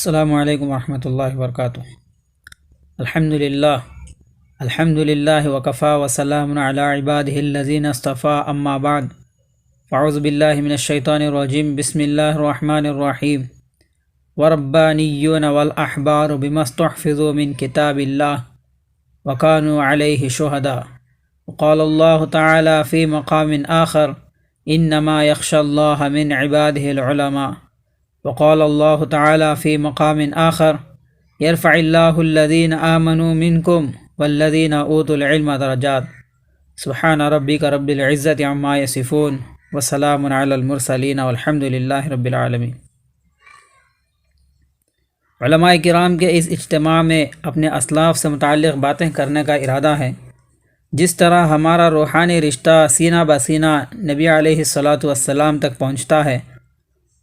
السلام علیکم ورحمۃ اللہ وبرکاتہ۔ الحمد للہ وکفا وسلام علی عبادہ الذین اصطفیٰ، اما بعد فاعوذ باللہ من الشیطان الرجیم، بسم اللہ الرحمن الرحیم۔ وربانیون والاحبار بما استحفظوا من کتاب اللہ وکانوا علیہ شہداء، وقال اللہ تعالی فی مقام آخر انما یخشی اللہ من عبادہ العلماء، وقال اللہ تعالی فی مقام آخر یرفع اللہ الذین آمنوا منکم والذین اوتوا العلم درجات، سبحان ربک رب العزت عما یصفون وسلام علی المرسلین والحمد للہ رب العالمین۔ علماء کرام کے اس اجتماع میں اپنے اسلاف سے متعلق باتیں کرنے کا ارادہ ہے۔ جس طرح ہمارا روحانی رشتہ سینہ بسینہ نبی علیہ الصلاۃ والسلام تک پہنچتا ہے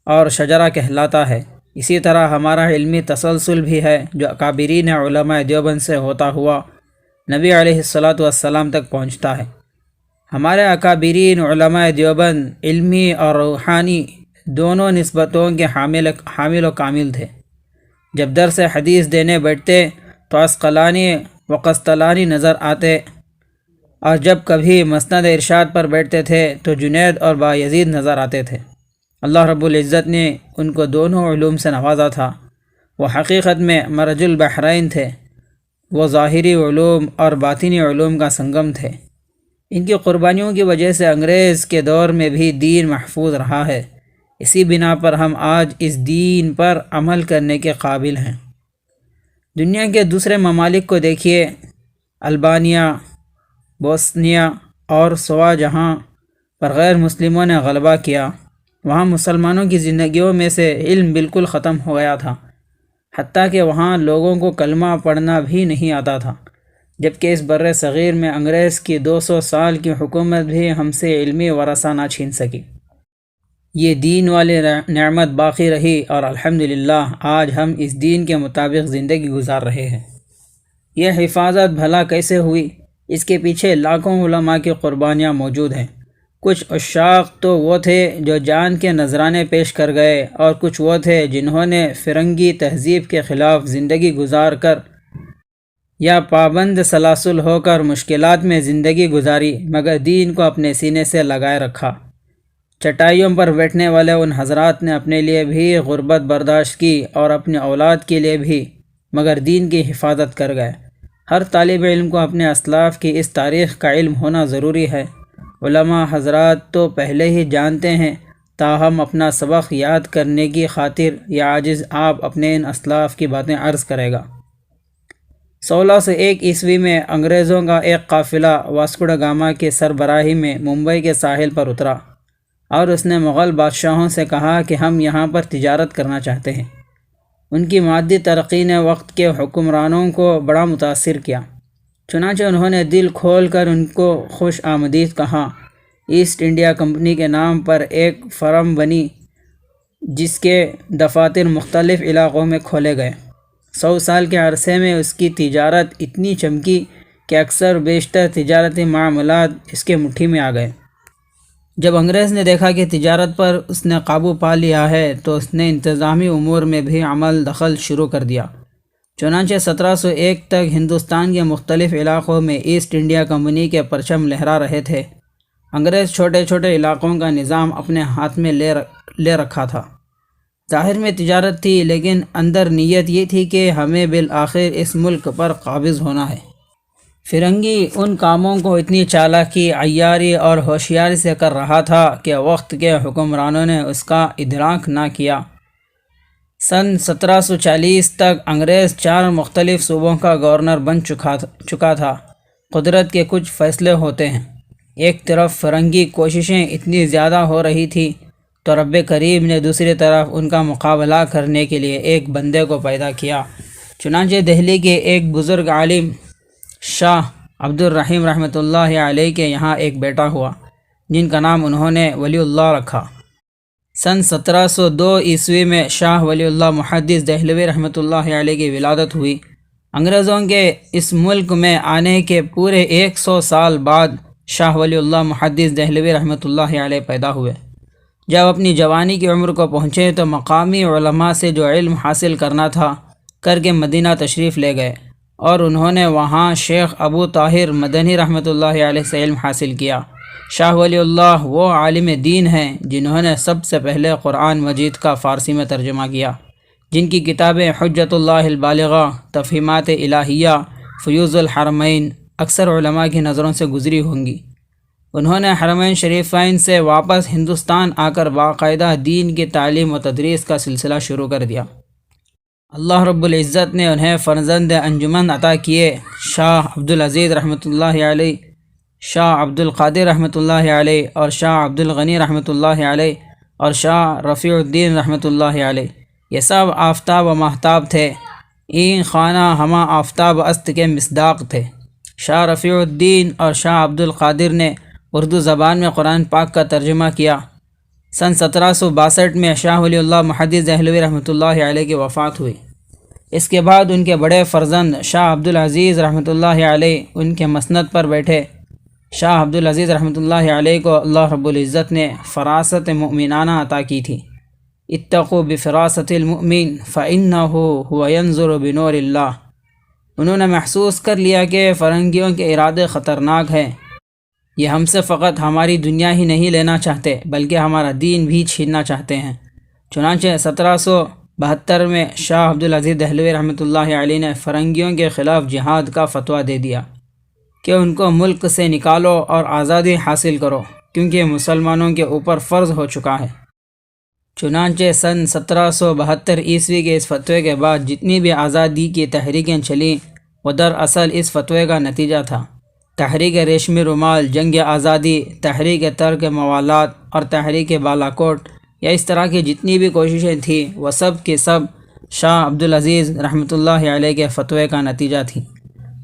اور شجرہ کہلاتا ہے، اسی طرح ہمارا علمی تسلسل بھی ہے جو اکابرین علماء دیوبند سے ہوتا ہوا نبی علیہ الصلاۃ والسلام تک پہنچتا ہے۔ ہمارے اکابرین علماء دیوبند علمی اور روحانی دونوں نسبتوں کے حامل و کامل تھے۔ جب درس حدیث دینے بیٹھتے تو عسقلانی و قسطلانی نظر آتے، اور جب کبھی مسند ارشاد پر بیٹھتے تھے تو جنید اور بایزید نظر آتے تھے۔ اللہ رب العزت نے ان کو دونوں علوم سے نوازا تھا۔ وہ حقیقت میں مرج البحرین تھے، وہ ظاہری علوم اور باطنی علوم کا سنگم تھے۔ ان کی قربانیوں کی وجہ سے انگریز کے دور میں بھی دین محفوظ رہا ہے۔ اسی بنا پر ہم آج اس دین پر عمل کرنے کے قابل ہیں۔ دنیا کے دوسرے ممالک کو دیکھیے، البانیہ، بوسنیا اور سوا جہاں پر غیر مسلموں نے غلبہ کیا، وہاں مسلمانوں کی زندگیوں میں سے علم بالکل ختم ہو گیا تھا، حتیٰ کہ وہاں لوگوں کو کلمہ پڑھنا بھی نہیں آتا تھا، جبکہ اس بر صغیر میں انگریز کی 200 سال کی حکومت بھی ہم سے علمی ورثہ نہ چھین سکی۔ یہ دین والی نعمت باقی رہی اور الحمدللہ آج ہم اس دین کے مطابق زندگی گزار رہے ہیں۔ یہ حفاظت بھلا کیسے ہوئی؟ اس کے پیچھے لاکھوں علماء کی قربانیاں موجود ہیں۔ کچھ عشاق تو وہ تھے جو جان کے نذرانے پیش کر گئے، اور کچھ وہ تھے جنہوں نے فرنگی تہذیب کے خلاف زندگی گزار کر یا پابند سلاسل ہو کر مشکلات میں زندگی گزاری، مگر دین کو اپنے سینے سے لگائے رکھا۔ چٹائیوں پر بیٹھنے والے ان حضرات نے اپنے لیے بھی غربت برداشت کی اور اپنی اولاد کے لیے بھی، مگر دین کی حفاظت کر گئے۔ ہر طالب علم کو اپنے اسلاف کی اس تاریخ کا علم ہونا ضروری ہے۔ علماء حضرات تو پہلے ہی جانتے ہیں، تاہم اپنا سبق یاد کرنے کی خاطر یہ عاجز آپ اپنے ان اسلاف کی باتیں عرض کرے گا۔ 1601 عیسوی میں انگریزوں کا ایک قافلہ واسکو ڈا گاما کی سربراہی میں ممبئی کے ساحل پر اترا، اور اس نے مغل بادشاہوں سے کہا کہ ہم یہاں پر تجارت کرنا چاہتے ہیں۔ ان کی مادی ترقی نے وقت کے حکمرانوں کو بڑا متاثر کیا، چنانچہ انہوں نے دل کھول کر ان کو خوش آمدید کہا۔ ایسٹ انڈیا کمپنی کے نام پر ایک فرم بنی، جس کے دفاتر مختلف علاقوں میں کھولے گئے۔ 100 سال کے عرصے میں اس کی تجارت اتنی چمکی کہ اکثر بیشتر تجارتی معاملات اس کے مٹھی میں آ گئے۔ جب انگریز نے دیکھا کہ تجارت پر اس نے قابو پا لیا ہے تو اس نے انتظامی امور میں بھی عمل دخل شروع کر دیا۔ چنانچہ 1701 تک ہندوستان کے مختلف علاقوں میں ایسٹ انڈیا کمپنی کے پرچم لہرا رہے تھے۔ انگریز چھوٹے چھوٹے علاقوں کا نظام اپنے ہاتھ میں لے رکھا تھا۔ ظاہر میں تجارت تھی، لیکن اندر نیت یہ تھی کہ ہمیں بالآخر اس ملک پر قابض ہونا ہے۔ فرنگی ان کاموں کو اتنی چالاکی، عیاری اور ہوشیاری سے کر رہا تھا کہ وقت کے حکمرانوں نے اس کا ادراک نہ کیا۔ سن 1740 تک انگریز 4 مختلف صوبوں کا گورنر بن چکا تھا۔ قدرت کے کچھ فیصلے ہوتے ہیں۔ ایک طرف فرنگی کوششیں اتنی زیادہ ہو رہی تھی تو رب کریم نے دوسری طرف ان کا مقابلہ کرنے کے لیے ایک بندے کو پیدا کیا۔ چنانچہ دہلی کے ایک بزرگ عالم شاہ عبد الرحیم رحمۃ اللہ علیہ کے یہاں ایک بیٹا ہوا، جن کا نام انہوں نے ولی اللہ رکھا۔ سن 1702 عیسوی میں شاہ ولی اللہ محدث دہلوی رحمۃ اللہ علیہ کی ولادت ہوئی۔ انگریزوں کے اس ملک میں آنے کے پورے 100 سال بعد شاہ ولی اللہ محدث دہلوی رحمۃ اللہ علیہ پیدا ہوئے۔ جب اپنی جوانی کی عمر کو پہنچے تو مقامی علماء سے جو علم حاصل کرنا تھا کر کے مدینہ تشریف لے گئے، اور انہوں نے وہاں شیخ ابو طاہر مدنی رحمۃ اللہ علیہ سے علم حاصل کیا۔ شاہ ولی اللہ وہ عالم دین ہیں جنہوں نے سب سے پہلے قرآن مجید کا فارسی میں ترجمہ کیا، جن کی کتابیں حجت اللہ البالغہ، تفہیمات الہیہ، فیوض الحرمین اکثر علماء کی نظروں سے گزری ہوں گی۔ انہوں نے حرمین شریفین سے واپس ہندوستان آ کر باقاعدہ دین کی تعلیم و تدریس کا سلسلہ شروع کر دیا۔ اللہ رب العزت نے انہیں فرزند انجمن عطا کیے۔ شاہ عبدالعزیز رحمۃ اللہ علیہ، شاہ عبدالقادر رحمۃ اللہ علیہ، اور شاہ عبدالغنی رحمۃ اللہ علیہ، اور شاہ رفیع الدین رحمۃ اللہ علیہ، یہ سب آفتاب و ماہتاب تھے۔ این خانہ ہمہ آفتاب است کے مصداق تھے۔ شاہ رفیع الدین اور شاہ عبدالقادر نے اردو زبان میں قرآن پاک کا ترجمہ کیا۔ سن 1762 میں شاہ ولی اللہ محدث دہلوی رحمۃ اللہ علیہ کی وفات ہوئی۔ اس کے بعد ان کے بڑے فرزند شاہ عبدالعزیز رحمۃ اللہ علیہ ان کے مسند پر بیٹھے۔ شاہ عبدالعزیز رحمۃ اللہ علیہ کو اللہ رب العزت نے فراست مؤمنانہ عطا کی تھی۔ اتقوا بفراست المؤمن فإنه هو ينظر بنور اللہ۔ انہوں نے محسوس کر لیا کہ فرنگیوں کے ارادے خطرناک ہیں، یہ ہم سے فقط ہماری دنیا ہی نہیں لینا چاہتے بلکہ ہمارا دین بھی چھیننا چاہتے ہیں۔ چنانچہ 1772 میں شاہ عبدالعزیز دہلوی رحمۃ اللہ علیہ نے فرنگیوں کے خلاف جہاد کا فتویٰ دے دیا کہ ان کو ملک سے نکالو اور آزادی حاصل کرو، کیونکہ مسلمانوں کے اوپر فرض ہو چکا ہے۔ چنانچہ سن 1772 عیسوی کے اس فتوے کے بعد جتنی بھی آزادی کی تحریکیں چلیں وہ دراصل اس فتوے کا نتیجہ تھا۔ تحریک ریشمی رومال، جنگ آزادی، تحریک ترک موالات اور تحریک بالاکوٹ، یا اس طرح کی جتنی بھی کوششیں تھیں وہ سب کے سب شاہ عبدالعزیز رحمۃ اللہ علیہ کے فتوے کا نتیجہ تھیں۔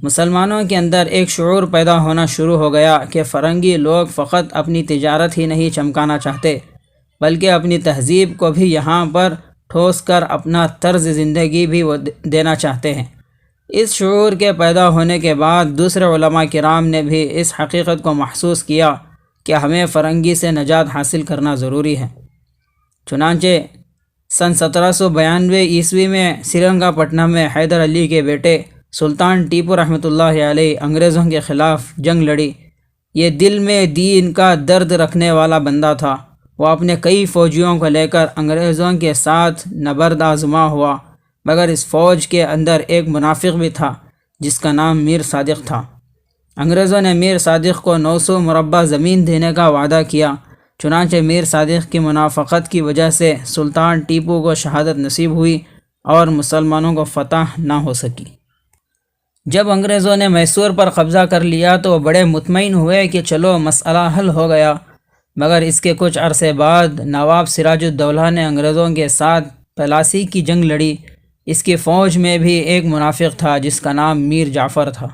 مسلمانوں کے اندر ایک شعور پیدا ہونا شروع ہو گیا کہ فرنگی لوگ فقط اپنی تجارت ہی نہیں چمکانا چاہتے بلکہ اپنی تہذیب کو بھی یہاں پر ٹھوس کر اپنا طرز زندگی بھی وہ دینا چاہتے ہیں۔ اس شعور کے پیدا ہونے کے بعد دوسرے علماء کرام نے بھی اس حقیقت کو محسوس کیا کہ ہمیں فرنگی سے نجات حاصل کرنا ضروری ہے۔ چنانچہ سن 1792 عیسوی میں سرنگا پٹنم میں حیدر علی کے بیٹے سلطان ٹیپو رحمۃ اللہ علیہ انگریزوں کے خلاف جنگ لڑی۔ یہ دل میں دین کا درد رکھنے والا بندہ تھا۔ وہ اپنے کئی فوجیوں کو لے کر انگریزوں کے ساتھ نبرد آزما ہوا، مگر اس فوج کے اندر ایک منافق بھی تھا جس کا نام میر صادق تھا۔ انگریزوں نے میر صادق کو 900 مربع زمین دینے کا وعدہ کیا، چنانچہ میر صادق کی منافقت کی وجہ سے سلطان ٹیپو کو شہادت نصیب ہوئی اور مسلمانوں کو فتح نہ ہو سکی۔ جب انگریزوں نے میسور پر قبضہ کر لیا تو وہ بڑے مطمئن ہوئے کہ چلو مسئلہ حل ہو گیا، مگر اس کے کچھ عرصے بعد نواب سراج الدولہ نے انگریزوں کے ساتھ پلاسی کی جنگ لڑی۔ اس کی فوج میں بھی ایک منافق تھا جس کا نام میر جعفر تھا۔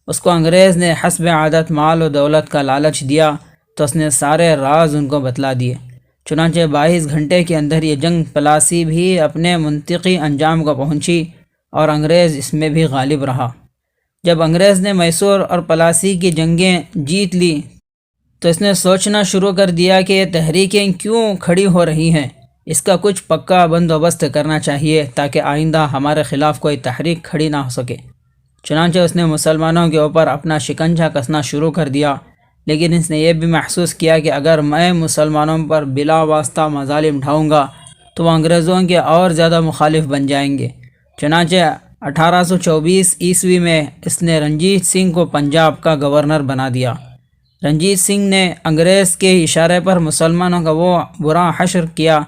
اس کو انگریز نے حسب عادت مال و دولت کا لالچ دیا تو اس نے سارے راز ان کو بتلا دیے۔ چنانچہ 22 گھنٹے کے اندر یہ جنگ پلاسی بھی اپنے منطقی انجام کو پہنچی اور انگریز اس میں بھی غالب رہا۔ جب انگریز نے میسور اور پلاسی کی جنگیں جیت لی تو اس نے سوچنا شروع کر دیا کہ یہ تحریکیں کیوں کھڑی ہو رہی ہیں، اس کا کچھ پکا بندوبست کرنا چاہیے تاکہ آئندہ ہمارے خلاف کوئی تحریک کھڑی نہ ہو سکے۔ چنانچہ اس نے مسلمانوں کے اوپر اپنا شکنجہ کسنا شروع کر دیا، لیکن اس نے یہ بھی محسوس کیا کہ اگر میں مسلمانوں پر بلا واسطہ مظالم ڈھاؤں گا تو وہ انگریزوں کے اور زیادہ مخالف بن جائیں گے۔ چنانچہ 1824 عیسوی میں اس نے رنجیت سنگھ کو پنجاب کا گورنر بنا دیا۔ رنجیت سنگھ نے انگریز کے اشارے پر مسلمانوں کا وہ برا حشر کیا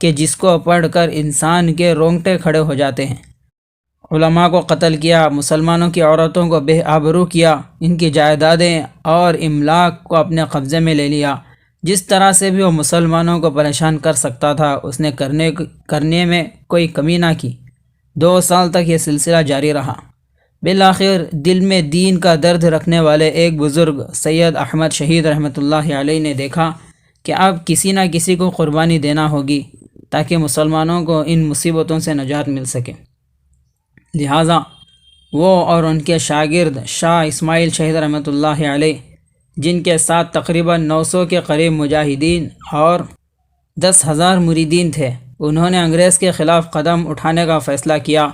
کہ جس کو پڑھ کر انسان کے رونگٹے کھڑے ہو جاتے ہیں۔ علماء کو قتل کیا، مسلمانوں کی عورتوں کو بے آبرو کیا، ان کی جائیدادیں اور املاک کو اپنے قبضے میں لے لیا۔ جس طرح سے بھی وہ مسلمانوں کو پریشان کر سکتا تھا اس نے کرنے میں کوئی کمی نہ کی۔ 2 سال تک یہ سلسلہ جاری رہا۔ بالآخر دل میں دین کا درد رکھنے والے ایک بزرگ سید احمد شہید رحمۃ اللہ علیہ نے دیکھا کہ اب کسی نہ کسی کو قربانی دینا ہوگی تاکہ مسلمانوں کو ان مصیبتوں سے نجات مل سکے۔ لہٰذا وہ اور ان کے شاگرد شاہ اسماعیل شہید رحمۃ اللہ علیہ، جن کے ساتھ تقریباً 900 کے قریب مجاہدین اور 10,000 مریدین تھے۔ انہوں نے انگریز کے خلاف قدم اٹھانے کا فیصلہ کیا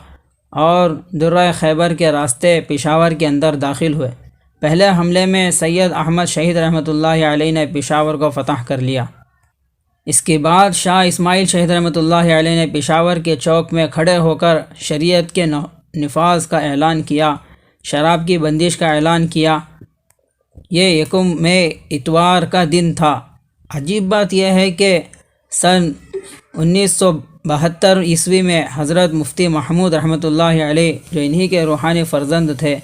اور درہ خیبر کے راستے پشاور کے اندر داخل ہوئے۔ پہلے حملے میں سید احمد شہید رحمۃ اللہ علیہ نے پشاور کو فتح کر لیا۔ اس کے بعد شاہ اسماعیل شہید رحمۃ اللہ علیہ نے پشاور کے چوک میں کھڑے ہو کر شریعت کے نفاذ کا اعلان کیا، شراب کی بندش کا اعلان کیا۔ یہ 1 مئی اتوار کا دن تھا۔ عجیب بات یہ ہے کہ سن 1972 عیسوی میں حضرت مفتی محمود رحمۃ اللہ علیہ، جو انہی کے روحانی فرزند تھے،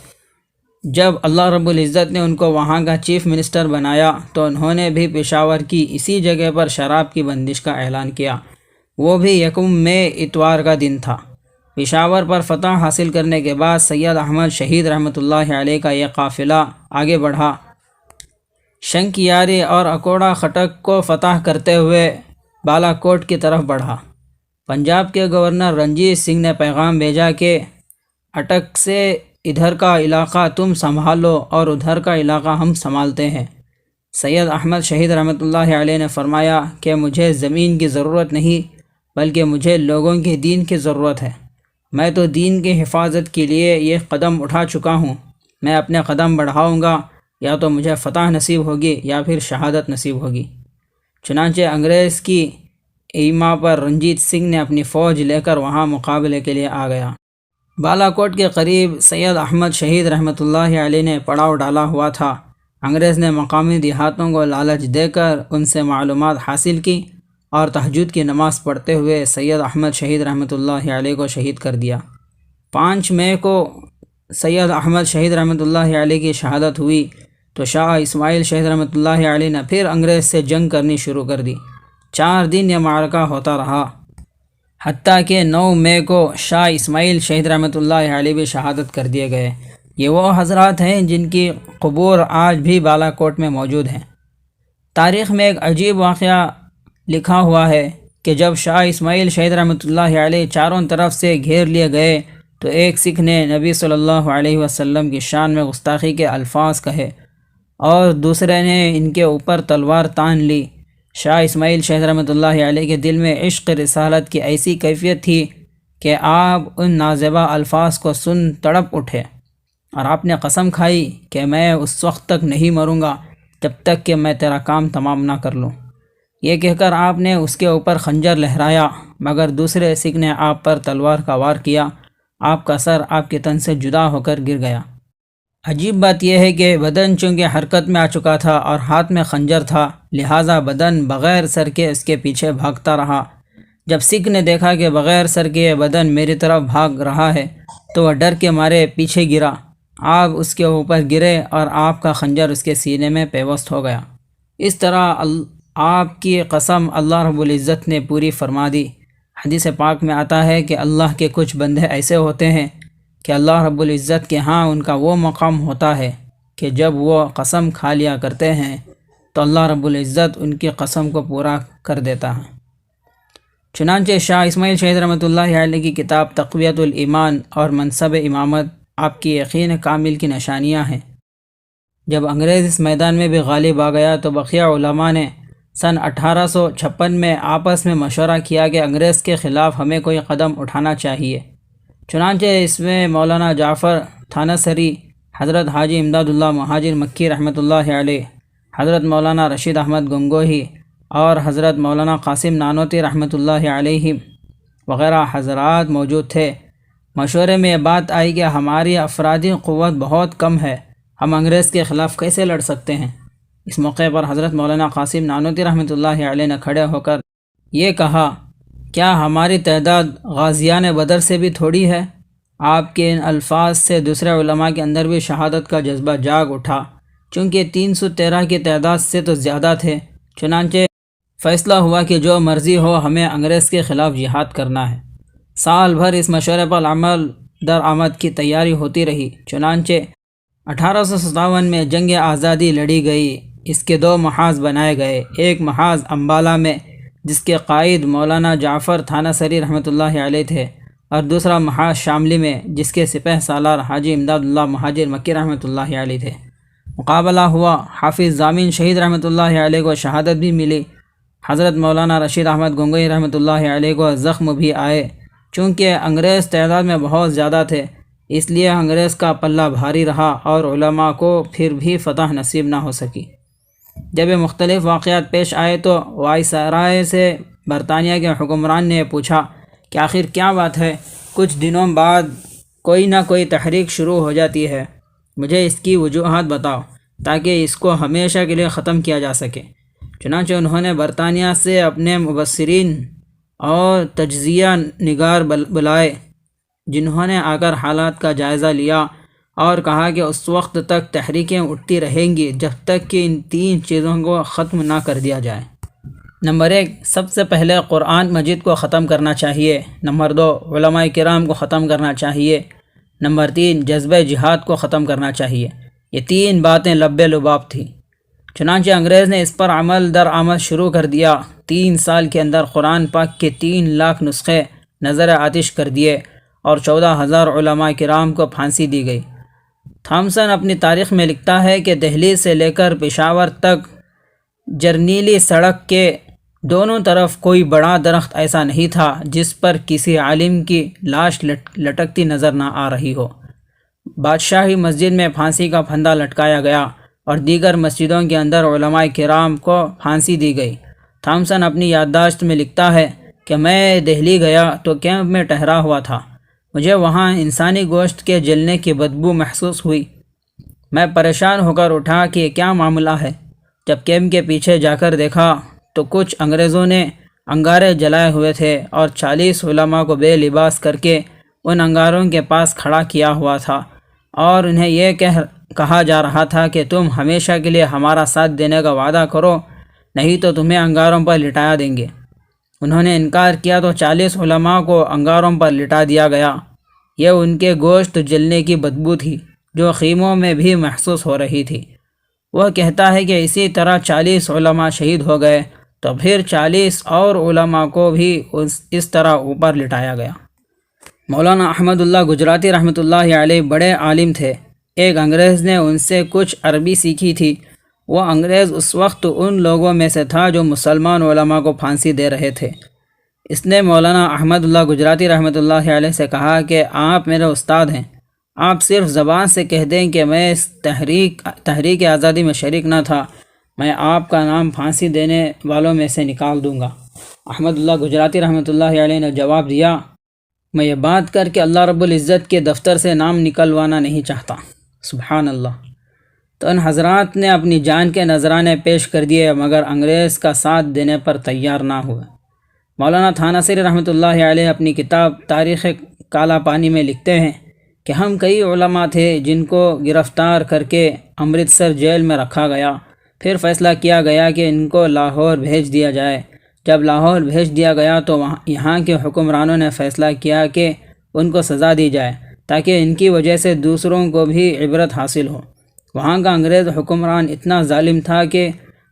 جب اللہ رب العزت نے ان کو وہاں کا چیف منسٹر بنایا تو انہوں نے بھی پشاور کی اسی جگہ پر شراب کی بندش کا اعلان کیا۔ وہ بھی 1 مئی اتوار کا دن تھا۔ پشاور پر فتح حاصل کرنے کے بعد سید احمد شہید رحمۃ اللہ علیہ کا یہ قافلہ آگے بڑھا، شنکیاری اور اکوڑا خٹک کو فتح کرتے ہوئے بالا کوٹ کی طرف بڑھا۔ پنجاب کے گورنر رنجیت سنگھ نے پیغام بھیجا کہ اٹک سے ادھر کا علاقہ تم سنبھالو اور ادھر کا علاقہ ہم سنبھالتے ہیں۔ سید احمد شہید رحمۃ اللہ علیہ نے فرمایا کہ مجھے زمین کی ضرورت نہیں، بلکہ مجھے لوگوں کے دین کی ضرورت ہے۔ میں تو دین کی حفاظت کے لیے یہ قدم اٹھا چکا ہوں، میں اپنے قدم بڑھاؤں گا، یا تو مجھے فتح نصیب ہوگی یا پھر شہادت نصیب ہوگی۔ چنانچہ انگریز کی ایما پر رنجیت سنگھ نے اپنی فوج لے کر وہاں مقابلے کے لیے آ گیا۔ بالا کوٹ کے قریب سید احمد شہید رحمۃ اللہ علیہ نے پڑاؤ ڈالا ہوا تھا۔ انگریز نے مقامی دیہاتوں کو لالچ دے کر ان سے معلومات حاصل کی اور تہجد کی نماز پڑھتے ہوئے سید احمد شہید رحمۃ اللہ علیہ کو شہید کر دیا۔ 5 مئی کو سید احمد شہید رحمۃ اللہ علیہ کی شہادت ہوئی تو شاہ اسماعیل شہید رحمۃ اللہ علیہ نے پھر انگریز سے جنگ کرنی شروع کر دی۔ 4 دن یہ معرکہ ہوتا رہا، حتیٰ کہ 9 مئی کو شاہ اسماعیل شہید رحمۃ اللہ علیہ بھی شہادت کر دیے گئے۔ یہ وہ حضرات ہیں جن کی قبور آج بھی بالا کوٹ میں موجود ہیں۔ تاریخ میں ایک عجیب واقعہ لکھا ہوا ہے کہ جب شاہ اسماعیل شہید رحمۃ اللہ علیہ چاروں طرف سے گھیر لیے گئے تو ایک سکھ نے نبی صلی اللہ علیہ وسلم کی شان میں گستاخی کے الفاظ کہے اور دوسرے نے ان کے اوپر تلوار تان لی۔ شاہ اسماعیل شہید رحمۃ اللہ علیہ کے دل میں عشق رسالت کی ایسی کیفیت تھی کہ آپ ان نازیبا الفاظ کو سن تڑپ اٹھے، اور آپ نے قسم کھائی کہ میں اس وقت تک نہیں مروں گا جب تک کہ میں تیرا کام تمام نہ کر لوں۔ یہ کہہ کر آپ نے اس کے اوپر خنجر لہرایا، مگر دوسرے سکھ نے آپ پر تلوار کا وار کیا۔ آپ کا سر آپ کے تن سے جدا ہو کر گر گیا۔ عجیب بات یہ ہے کہ بدن چونکہ حرکت میں آ چکا تھا اور ہاتھ میں خنجر تھا، لہٰذا بدن بغیر سر کے اس کے پیچھے بھاگتا رہا۔ جب سکھ نے دیکھا کہ بغیر سر کے یہ بدن میری طرف بھاگ رہا ہے تو وہ ڈر کے مارے پیچھے گرا۔ آپ اس کے اوپر گرے اور آپ کا خنجر اس کے سینے میں پیوست ہو گیا۔ اس طرح آپ کی قسم اللہ رب العزت نے پوری فرما دی۔ حدیث پاک میں آتا ہے کہ اللہ کے کچھ بندے ایسے ہوتے ہیں کہ اللہ رب العزت کے ہاں ان کا وہ مقام ہوتا ہے کہ جب وہ قسم کھا لیا کرتے ہیں تو اللہ رب العزت ان کی قسم کو پورا کر دیتا ہے۔ چنانچہ شاہ اسماعیل شہید رحمۃ اللہ علیہ کی کتاب تقویت الایمان اور منصب امامت آپ کی یقین کامل کی نشانیاں ہیں۔ جب انگریز اس میدان میں بھی غالب آ گیا تو بقیہ علماء نے سن 1856 میں آپس میں مشورہ کیا کہ انگریز کے خلاف ہمیں کوئی قدم اٹھانا چاہیے۔ چنانچہ اس میں مولانا جعفر تھاناسری، حضرت حاجی امداد اللہ مہاجر مکی رحمۃ اللہ علیہ، حضرت مولانا رشید احمد گنگوہی اور حضرت مولانا قاسم نانوتی رحمۃ اللہ علیہ وغیرہ حضرات موجود تھے۔ مشورے میں یہ بات آئی کہ ہماری افرادی قوت بہت کم ہے، ہم انگریز کے خلاف کیسے لڑ سکتے ہیں۔ اس موقع پر حضرت مولانا قاسم نانوتی رحمۃ اللہ علیہ نے کھڑے ہو کر یہ کہا، کیا ہماری تعداد غازیان بدر سے بھی تھوڑی ہے؟ آپ کے ان الفاظ سے دوسرے علماء کے اندر بھی شہادت کا جذبہ جاگ اٹھا، چونکہ 313 کی تعداد سے تو زیادہ تھے۔ چنانچہ فیصلہ ہوا کہ جو مرضی ہو ہمیں انگریز کے خلاف جہاد کرنا ہے۔ سال بھر اس مشورے پر عمل درآمد کی تیاری ہوتی رہی۔ چنانچہ 1857 میں جنگ آزادی لڑی گئی۔ اس کے 2 محاذ بنائے گئے، ایک محاذ امبالہ میں جس کے قائد مولانا جعفر تھاناسری رحمۃ اللہ علیہ تھے، اور دوسرا محاذ شاملی میں جس کے سپہ سالار حاجی امداد اللہ مہاجر مکی رحمۃ اللہ علیہ تھے۔ مقابلہ ہوا، حافظ ضامن شہید رحمۃ اللہ علیہ کو شہادت بھی ملی۔ حضرت مولانا رشید احمد گنگوئی رحمۃ اللہ علیہ کو زخم بھی آئے، چونکہ انگریز تعداد میں بہت زیادہ تھے، اس لیے انگریز کا پلہ بھاری رہا اور علماء کو پھر بھی فتح نصیب نہ ہو سکی۔ جب یہ مختلف واقعات پیش آئے تو وائسرائے سے برطانیہ کے حکمران نے پوچھا کہ آخر کیا بات ہے؟ کچھ دنوں بعد کوئی نہ کوئی تحریک شروع ہو جاتی ہے، مجھے اس کی وجوہات بتاؤ تاکہ اس کو ہمیشہ کے لیے ختم کیا جا سکے۔ چنانچہ انہوں نے برطانیہ سے اپنے مبصرین اور تجزیہ نگار بلائے، جنہوں نے آ کر حالات کا جائزہ لیا اور کہا کہ اس وقت تک تحریکیں اٹھتی رہیں گی جب تک کہ ان 3 چیزوں کو ختم نہ کر دیا جائے۔ نمبر 1، سب سے پہلے قرآن مجید کو ختم کرنا چاہیے۔ نمبر 2، علماء کرام کو ختم کرنا چاہیے۔ نمبر 3، جذبہ جہاد کو ختم کرنا چاہیے۔ یہ 3 باتیں لب لباب تھیں۔ چنانچہ انگریز نے اس پر عمل در آمد شروع کر دیا۔ 3 سال کے اندر قرآن پاک کے 3 لاکھ نسخے نظر آتش کر دیے اور 14,000 علماء کرام کو پھانسی دی گئی۔ تھامسن اپنی تاریخ میں لکھتا ہے کہ دہلی سے لے کر پشاور تک جرنیلی سڑک کے دونوں طرف کوئی بڑا درخت ایسا نہیں تھا جس پر کسی عالم کی لاش لٹکتی نظر نہ آ رہی ہو۔ بادشاہی مسجد میں پھانسی کا پھندا لٹکایا گیا اور دیگر مسجدوں کے اندر علماء کرام کو پھانسی دی گئی۔ تھامسن اپنی یادداشت میں لکھتا ہے کہ میں دہلی گیا تو کیمپ میں ٹھہرا ہوا تھا، مجھے وہاں انسانی گوشت کے جلنے کی بدبو محسوس ہوئی۔ میں پریشان ہو کر اٹھا کہ یہ کیا معاملہ ہے۔ جب کیمپ کے پیچھے جا کر دیکھا تو کچھ انگریزوں نے انگارے جلائے ہوئے تھے اور 40 علماء کو بے لباس کر کے ان انگاروں کے پاس کھڑا کیا ہوا تھا اور انہیں یہ کہا جا رہا تھا کہ تم ہمیشہ کے لیے ہمارا ساتھ دینے کا وعدہ کرو، نہیں تو تمہیں انگاروں پر لٹایا دیں گے۔ انہوں نے انکار کیا تو 40 علماء کو انگاروں پر لٹا دیا گیا۔ یہ ان کے گوشت جلنے کی بدبو تھی جو خیموں میں بھی محسوس ہو رہی تھی۔ وہ کہتا ہے کہ اسی طرح 40 علماء شہید ہو گئے تو پھر 40 اور علماء کو بھی اس طرح اوپر لٹایا گیا۔ مولانا احمد اللہ گجراتی رحمۃ اللہ علیہ بڑے عالم تھے۔ ایک انگریز نے ان سے کچھ عربی سیکھی تھی۔ وہ انگریز اس وقت ان لوگوں میں سے تھا جو مسلمان علماء کو پھانسی دے رہے تھے۔ اس نے مولانا احمد اللہ گجراتی رحمۃ اللہ علیہ سے کہا کہ آپ میرے استاد ہیں، آپ صرف زبان سے کہہ دیں کہ میں اس تحریک آزادی میں شریک نہ تھا، میں آپ کا نام پھانسی دینے والوں میں سے نکال دوں گا۔ احمد اللہ گجراتی رحمۃ اللہ علیہ نے جواب دیا، میں یہ بات کر کے اللہ رب العزت کے دفتر سے نام نکلوانا نہیں چاہتا۔ سبحان اللہ۔ تو ان حضرات نے اپنی جان کے نذرانے پیش کر دیے مگر انگریز کا ساتھ دینے پر تیار نہ ہوئے۔ مولانا تھاناسری رحمۃ اللہ علیہ اپنی کتاب تاریخ کالا پانی میں لکھتے ہیں کہ ہم کئی علماء تھے جن کو گرفتار کر کے امرتسر جیل میں رکھا گیا، پھر فیصلہ کیا گیا کہ ان کو لاہور بھیج دیا جائے۔ جب لاہور بھیج دیا گیا تو یہاں کے حکمرانوں نے فیصلہ کیا کہ ان کو سزا دی جائے تاکہ ان کی وجہ سے دوسروں کو بھی عبرت حاصل ہو۔ وہاں کا انگریز حکمران اتنا ظالم تھا کہ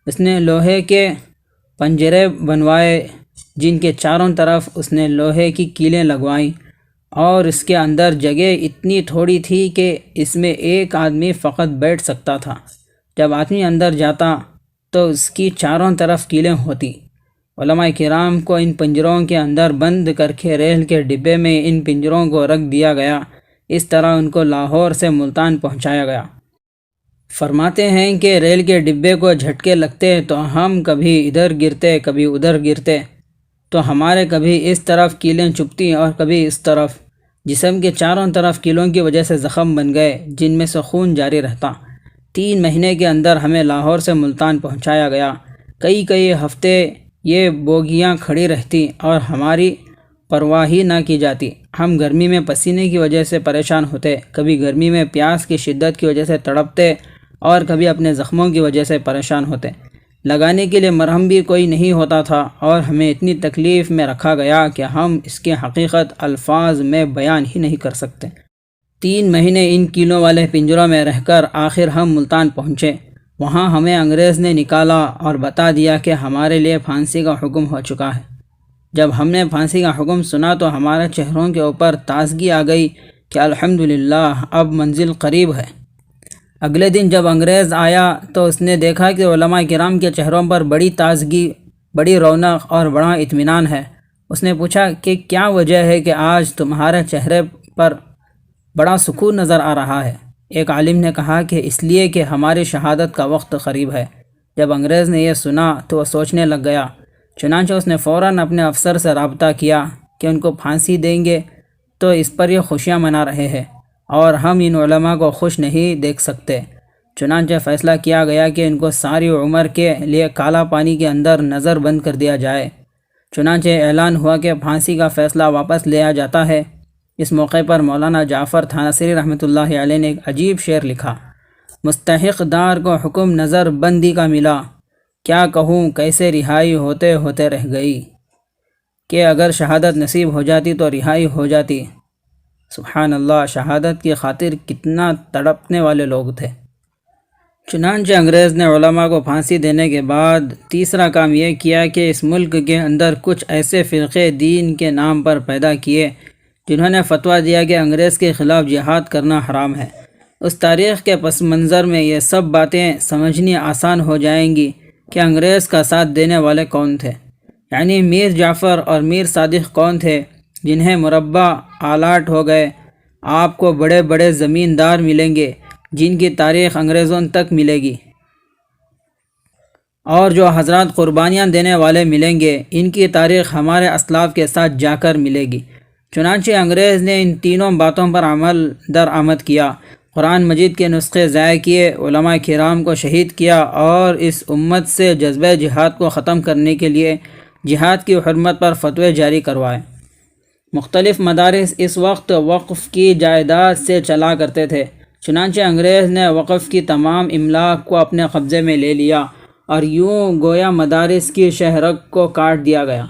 اس نے لوہے کے پنجرے بنوائے جن کے چاروں طرف اس نے لوہے کی کیلیں لگوائیں، اور اس کے اندر جگہ اتنی تھوڑی تھی کہ اس میں ایک آدمی فقط بیٹھ سکتا تھا۔ جب آدمی اندر جاتا تو اس کی چاروں طرف کیلیں ہوتی۔ علماء کرام کو ان پنجروں کے اندر بند کر کے ریل کے ڈبے میں ان پنجروں کو رکھ دیا گیا۔ اس طرح ان کو لاہور سے ملتان پہنچایا گیا۔ فرماتے ہیں کہ ریل کے ڈبے کو جھٹکے لگتے تو ہم کبھی ادھر گرتے کبھی ادھر گرتے، تو ہمارے کبھی اس طرف کیلیں چبھتی اور کبھی اس طرف۔ جسم کے چاروں طرف کیلوں کی وجہ سے زخم بن گئے جن میں سے خون جاری رہتا۔ 3 مہینے کے اندر ہمیں لاہور سے ملتان پہنچایا گیا۔ کئی ہفتے یہ بوگیاں کھڑی رہتی اور ہماری پرواہ ہی نہ کی جاتی۔ ہم گرمی میں پسینے کی وجہ سے پریشان ہوتے، کبھی گرمی میں پیاس کی شدت کی وجہ سے تڑپتے اور کبھی اپنے زخموں کی وجہ سے پریشان ہوتے۔ لگانے کے لیے مرہم بھی کوئی نہیں ہوتا تھا اور ہمیں اتنی تکلیف میں رکھا گیا کہ ہم اس کی حقیقت الفاظ میں بیان ہی نہیں کر سکتے۔ 3 مہینے ان کیلوں والے پنجروں میں رہ کر آخر ہم ملتان پہنچے۔ وہاں ہمیں انگریز نے نکالا اور بتا دیا کہ ہمارے لیے پھانسی کا حکم ہو چکا ہے۔ جب ہم نے پھانسی کا حکم سنا تو ہمارے چہروں کے اوپر تازگی آ گئی کہ الحمدللہ اب منزل قریب ہے۔ اگلے دن جب انگریز آیا تو اس نے دیکھا کہ علماء کرام کے چہروں پر بڑی تازگی بڑی رونق اور بڑا اطمینان ہے۔ اس نے پوچھا کہ کیا وجہ ہے کہ آج تمہارے چہرے پر بڑا سکون نظر آ رہا ہے؟ ایک عالم نے کہا کہ اس لیے کہ ہماری شہادت کا وقت قریب ہے۔ جب انگریز نے یہ سنا تو وہ سوچنے لگ گیا، چنانچہ اس نے فوراً اپنے افسر سے رابطہ کیا کہ ان کو پھانسی دیں گے تو اس پر یہ خوشیاں منا رہے ہیں اور ہم ان علماء کو خوش نہیں دیکھ سکتے۔ چنانچہ فیصلہ کیا گیا کہ ان کو ساری عمر کے لیے کالا پانی کے اندر نظر بند کر دیا جائے۔ چنانچہ اعلان ہوا کہ پھانسی کا فیصلہ واپس لیا جاتا ہے۔ اس موقع پر مولانا جعفر تھانسری رحمۃ اللہ علیہ نے ایک عجیب شعر لکھا: مستحق دار کو حکم نظر بندی کا ملا، کیا کہوں کیسے رہائی ہوتے ہوتے رہ گئی، کہ اگر شہادت نصیب ہو جاتی تو رہائی ہو جاتی۔ سبحان اللہ، شہادت کی خاطر کتنا تڑپنے والے لوگ تھے۔ چنانچہ انگریز نے علماء کو پھانسی دینے کے بعد تیسرا کام یہ کیا کہ اس ملک کے اندر کچھ ایسے فرقے دین کے نام پر پیدا کیے جنہوں نے فتویٰ دیا کہ انگریز کے خلاف جہاد کرنا حرام ہے۔ اس تاریخ کے پس منظر میں یہ سب باتیں سمجھنی آسان ہو جائیں گی کہ انگریز کا ساتھ دینے والے کون تھے، یعنی میر جعفر اور میر صادق کون تھے، جنہیں مربع آلاٹ ہو گئے۔ آپ کو بڑے بڑے زمیندار ملیں گے جن کی تاریخ انگریزوں تک ملے گی، اور جو حضرات قربانیاں دینے والے ملیں گے ان کی تاریخ ہمارے اسلاف کے ساتھ جا کر ملے گی۔ چنانچہ انگریز نے ان تینوں باتوں پر عمل درآمد کیا، قرآن مجید کے نسخے ضائع کیے، علماء کرام کو شہید کیا، اور اس امت سے جذبہ جہاد کو ختم کرنے کے لیے جہاد کی حرمت پر فتوے جاری کروائے۔ مختلف مدارس اس وقت وقف کی جائیداد سے چلا کرتے تھے، چنانچہ انگریز نے وقف کی تمام املاک کو اپنے قبضے میں لے لیا اور یوں گویا مدارس کی شہرک کو کاٹ دیا گیا۔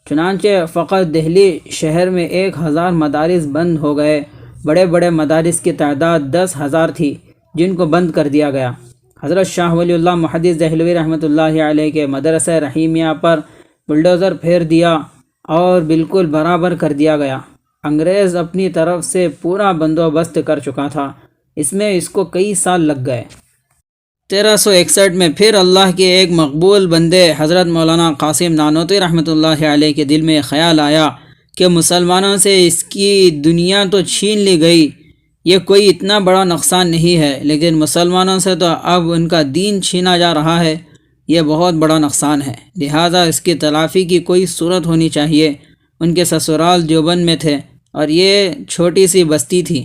چنانچہ فقط دہلی شہر میں 1000 مدارس بند ہو گئے۔ بڑے بڑے مدارس کی تعداد 10,000 تھی جن کو بند کر دیا گیا۔ حضرت شاہ ولی اللہ محدث دہلوی رحمۃ اللہ علیہ کے مدرسہ رحیمیہ پر بلڈوزر پھیر دیا اور بالکل برابر کر دیا گیا۔ انگریز اپنی طرف سے پورا بندوبست کر چکا تھا، اس میں اس کو کئی سال لگ گئے۔ 1361 میں پھر اللہ کے ایک مقبول بندے حضرت مولانا قاسم نانوتوی رحمۃ اللہ علیہ کے دل میں خیال آیا کہ مسلمانوں سے اس کی دنیا تو چھین لی گئی، یہ کوئی اتنا بڑا نقصان نہیں ہے، لیکن مسلمانوں سے تو اب ان کا دین چھینا جا رہا ہے، یہ بہت بڑا نقصان ہے، لہٰذا اس کی تلافی کی کوئی صورت ہونی چاہیے۔ ان کے سسرال دیوبند میں تھے اور یہ چھوٹی سی بستی تھی۔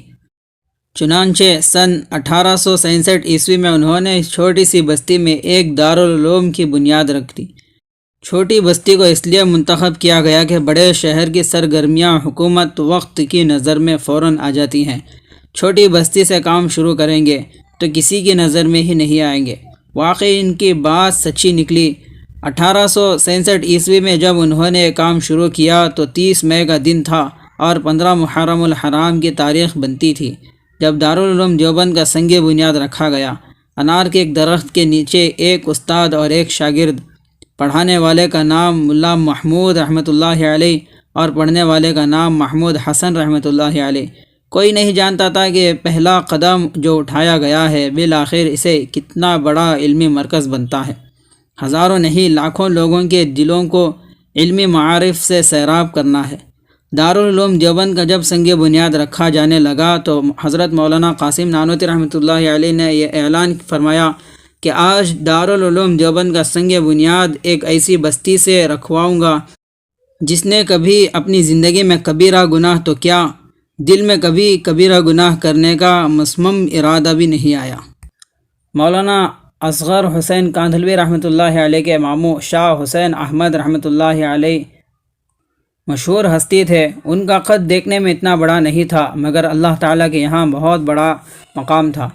چنانچہ سن 1867 عیسوی میں انہوں نے اس چھوٹی سی بستی میں ایک دارالعلوم کی بنیاد رکھ دی۔ چھوٹی بستی کو اس لیے منتخب کیا گیا کہ بڑے شہر کی سرگرمیاں حکومت وقت کی نظر میں فوراً آ جاتی ہیں، چھوٹی بستی سے کام شروع کریں گے تو کسی کی نظر میں ہی نہیں آئیں گے۔ واقعی ان کی بات سچی نکلی۔ 1867 عیسوی میں جب انہوں نے کام شروع کیا تو 30 مئی کا دن تھا اور 15 محرم الحرام کی تاریخ بنتی تھی جب دارالعلوم دیوبند کا سنگ بنیاد رکھا گیا۔ انار کے ایک درخت کے نیچے ایک استاد اور ایک شاگرد، پڑھانے والے کا نام ملا محمود رحمۃ اللہ علیہ اور پڑھنے والے کا نام محمود حسن رحمۃ اللہ علیہ۔ کوئی نہیں جانتا تھا کہ پہلا قدم جو اٹھایا گیا ہے بالآخر اسے کتنا بڑا علمی مرکز بنتا ہے۔ ہزاروں نہیں لاکھوں لوگوں کے دلوں کو علمی معارف سے سیراب کرنا ہے۔ دارالعلوم دیوبند کا جب سنگ بنیاد رکھا جانے لگا تو حضرت مولانا قاسم نانوتوی رحمۃ اللہ علیہ نے یہ اعلان فرمایا کہ آج دارالعلوم دیوبند کا سنگ بنیاد ایک ایسی بستی سے رکھواؤں گا جس نے کبھی اپنی زندگی میں کبیرہ گناہ تو کیا، دل میں کبھی کبیرہ گناہ کرنے کا مصمم ارادہ بھی نہیں آیا۔ مولانا اصغر حسین کاندھلوی رحمۃ اللہ علیہ کے ماموں شاہ حسین احمد رحمۃ اللہ علیہ مشہور ہستی تھے۔ ان کا قد دیکھنے میں اتنا بڑا نہیں تھا مگر اللہ تعالیٰ کے یہاں بہت بڑا مقام تھا۔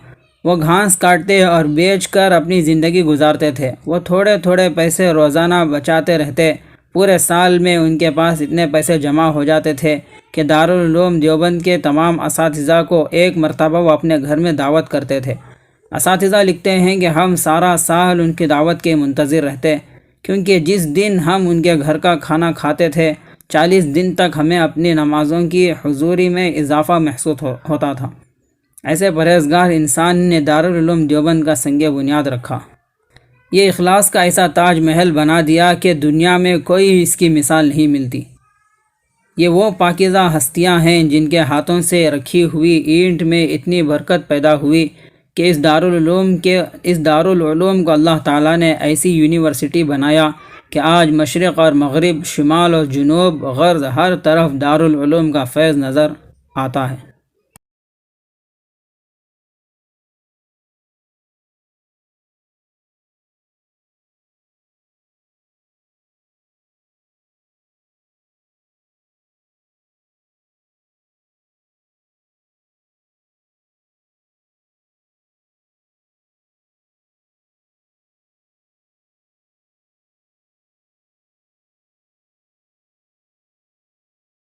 وہ گھاس کاٹتے اور بیچ کر اپنی زندگی گزارتے تھے۔ وہ تھوڑے تھوڑے پیسے روزانہ بچاتے رہتے۔ پورے سال میں ان کے پاس اتنے پیسے جمع ہو جاتے تھے کہ دارالعلوم دیوبند کے تمام اساتذہ کو ایک مرتبہ وہ اپنے گھر میں دعوت کرتے تھے۔ اساتذہ لکھتے ہیں کہ ہم سارا سال ان کی دعوت کے منتظر رہتے، کیونکہ جس دن ہم ان کے گھر کا کھانا کھاتے تھے 40 دن تک ہمیں اپنی نمازوں کی حضوری میں اضافہ محسوس ہوتا تھا۔ ایسے پرہیزگار انسان نے دارالعلوم دیوبند کا سنگ بنیاد رکھا۔ یہ اخلاص کا ایسا تاج محل بنا دیا کہ دنیا میں کوئی اس کی مثال نہیں ملتی۔ یہ وہ پاکیزہ ہستیاں ہیں جن کے ہاتھوں سے رکھی ہوئی اینٹ میں اتنی برکت پیدا ہوئی کہ اس دارالعلوم کو اللہ تعالیٰ نے ایسی یونیورسٹی بنایا کہ آج مشرق اور مغرب، شمال اور جنوب، غرب، ہر طرف دارالعلوم کا فیض نظر آتا ہے۔